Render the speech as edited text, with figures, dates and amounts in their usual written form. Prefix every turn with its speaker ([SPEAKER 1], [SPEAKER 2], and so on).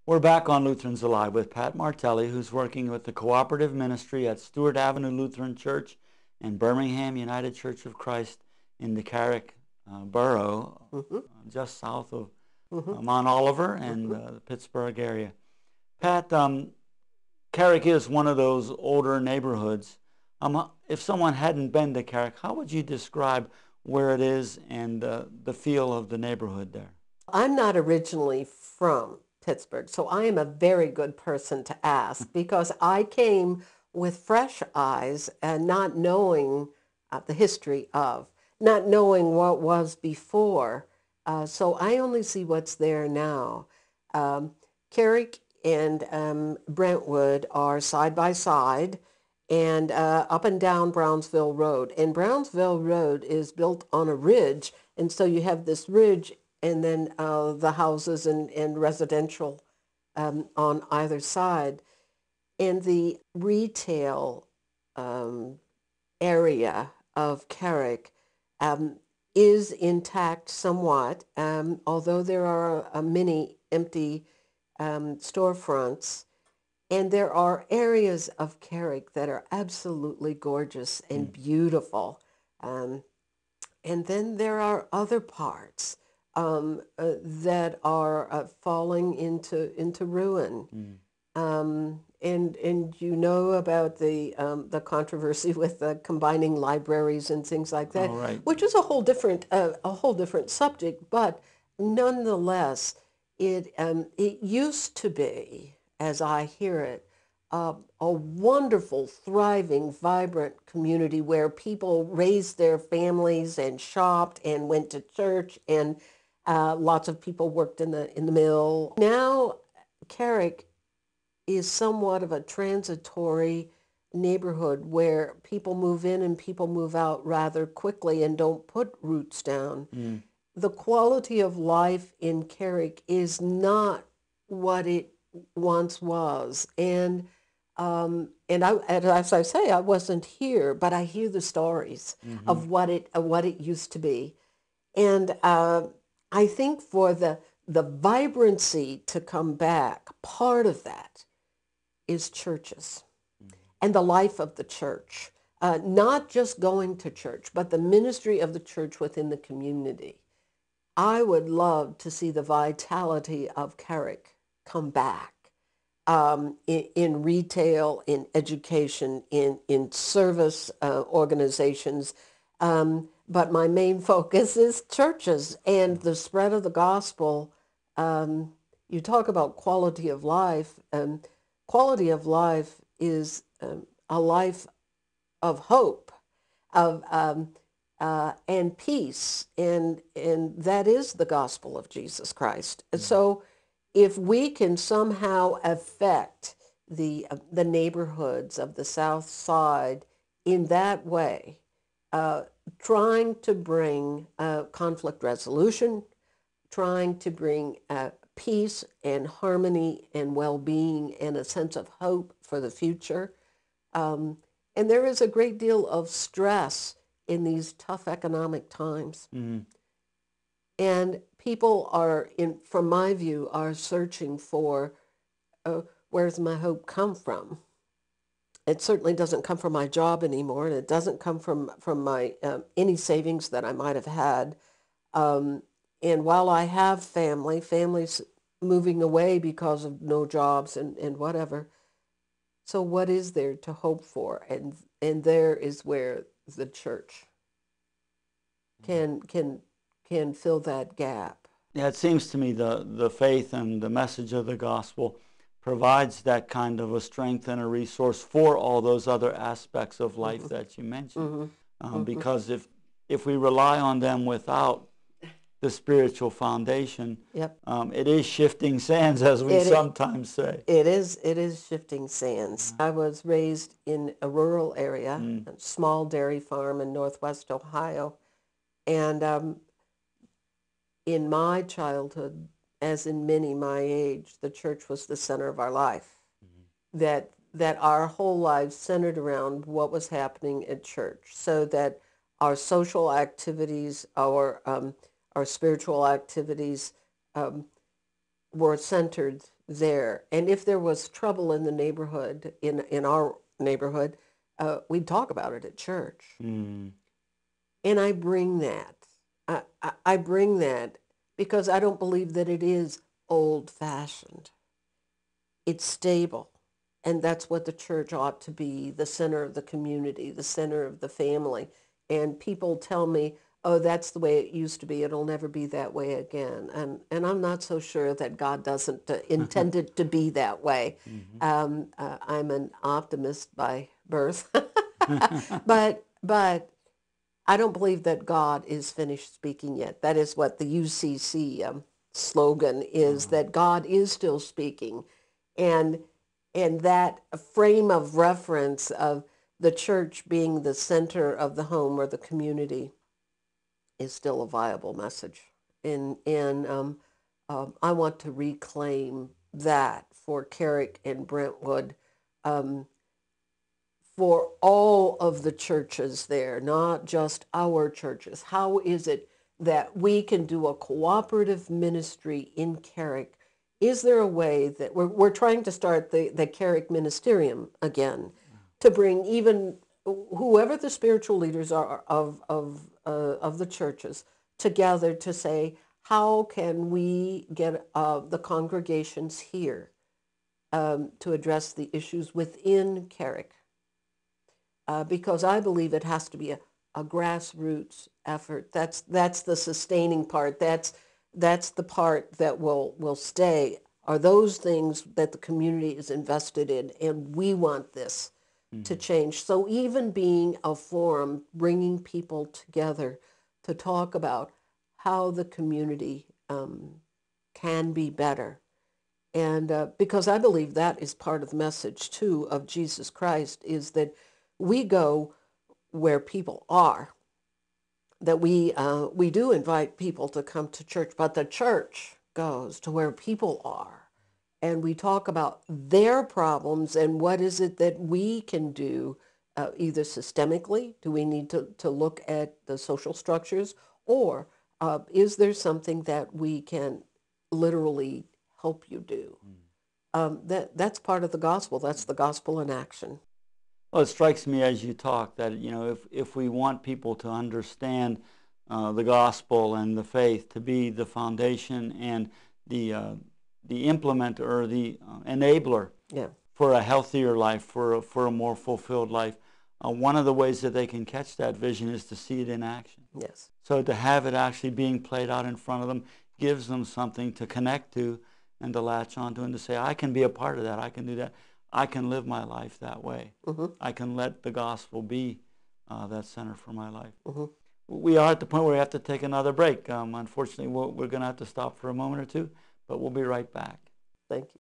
[SPEAKER 1] We're back on Lutherans Alive with Pat Martelli, who's working with the Cooperative Ministry at Stewart Avenue Lutheran Church and Birmingham United Church of Christ in the Carrick borough, just south of Mount Oliver and the Pittsburgh area. Pat, Carrick is one of those older neighborhoods. If someone hadn't been to Carrick, how would you describe where it is and the feel of the neighborhood there?
[SPEAKER 2] I'm not originally from Pittsburgh, so I am a very good person to ask because I came with fresh eyes and not knowing the history of, not knowing what was before. So I only see what's there now. Carrick and Brentwood are side by side and up and down Brownsville Road. And Brownsville Road is built on a ridge, and so you have this ridge and then the houses and residential on either side. And the retail area of Carrick is intact somewhat, although there are many empty storefronts. And there are areas of Carrick that are absolutely gorgeous and beautiful. And then there are other parts that are falling into ruin. And you know about the controversy with combining libraries and things like that, which is a whole different subject. But nonetheless, it used to be, as I hear it, a wonderful, thriving, vibrant community where people raised their families and shopped and went to church, and lots of people worked in the mill. Now, Carrick is somewhat of a transitory neighborhood where people move in and people move out rather quickly and don't put roots down. The quality of life in Carrick is not what it once was. And as I say, I wasn't here, but I hear the stories of what it used to be. And I think for the vibrancy to come back, part of that is churches and the life of the church. Not just going to church, but the ministry of the church within the community. I would love to see the vitality of Carrick come back in retail, in education, in service organizations. But my main focus is churches and the spread of the gospel. You talk about quality of life. Quality of life is a life of hope, of and peace, and that is the gospel of Jesus Christ. So if we can somehow affect the neighborhoods of the South Side in that way, trying to bring conflict resolution, trying to bring peace and harmony and well-being and a sense of hope for the future. And there is a great deal of stress in these tough economic times. And people are, from my view, are searching for where's my hope come from? It certainly doesn't come from my job anymore, and it doesn't come from my any savings that I might have had. And while I have families moving away because of no jobs and whatever. So what is there to hope for? And there is where the church can fill that gap.
[SPEAKER 1] Yeah, it seems to me the faith and the message of the gospel provides that kind of a strength and a resource for all those other aspects of life that you mentioned. Because if we rely on them without the spiritual foundation, it is shifting sands, as we sometimes say.
[SPEAKER 2] It is shifting sands. I was raised in a rural area, a small dairy farm in Northwest Ohio, and in my childhood, as in many my age, the church was the center of our life. That our whole lives centered around what was happening at church, so that our social activities, our spiritual activities were centered there. And if there was trouble in the neighborhood, in our neighborhood, we'd talk about it at church.
[SPEAKER 1] Mm.
[SPEAKER 2] And I bring that. I bring that because I don't believe that it is old-fashioned. It's stable. And that's what the church ought to be, the center of the community, the center of the family. And people tell me, oh, that's the way it used to be. It'll never be that way again. And I'm not so sure that God doesn't intend it to be that way. I'm an optimist by birth. but I don't believe that God is finished speaking yet. That is what the UCC slogan is, that God is still speaking. And that frame of reference of the church being the center of the home or the community is still a viable message. And I want to reclaim that for Carrick and Brentwood, for all of the churches there, not just our churches. How is it that we can do a cooperative ministry in Carrick? Is there a way that we're trying to start the Carrick Ministerium again, to bring even whoever the spiritual leaders are of the churches together to say, how can we get the congregations here to address the issues within Carrick? Because I believe it has to be a grassroots effort. That's the sustaining part. That's the part that will stay. Are those things that the community is invested in, and we want this to change. So even being a forum, bringing people together to talk about how the community can be better. And because I believe that is part of the message, too, of Jesus Christ, is that we go where people are, that we do invite people to come to church, but the church goes to where people are. And we talk about their problems and what is it that we can do, either systemically, do we need to look at the social structures, or is there something that we can literally help you do? That's part of the gospel. That's the gospel in action.
[SPEAKER 1] Well, it strikes me as you talk that, if we want people to understand the gospel and the faith to be the foundation and the implementer or the enabler
[SPEAKER 2] Yeah.
[SPEAKER 1] for a healthier life, for a more fulfilled life, one of the ways that they can catch that vision is to see it in action.
[SPEAKER 2] Yes.
[SPEAKER 1] So to have it actually being played out in front of them gives them something to connect to and to latch onto and to say, I can be a part of that. I can do that. I can live my life that way.
[SPEAKER 2] Mm-hmm.
[SPEAKER 1] I can let the gospel be that center for my life.
[SPEAKER 2] Mm-hmm.
[SPEAKER 1] We are at the point where we have to take another break. Unfortunately, we're going to have to stop for a moment or two, but we'll be right back.
[SPEAKER 2] Thank you.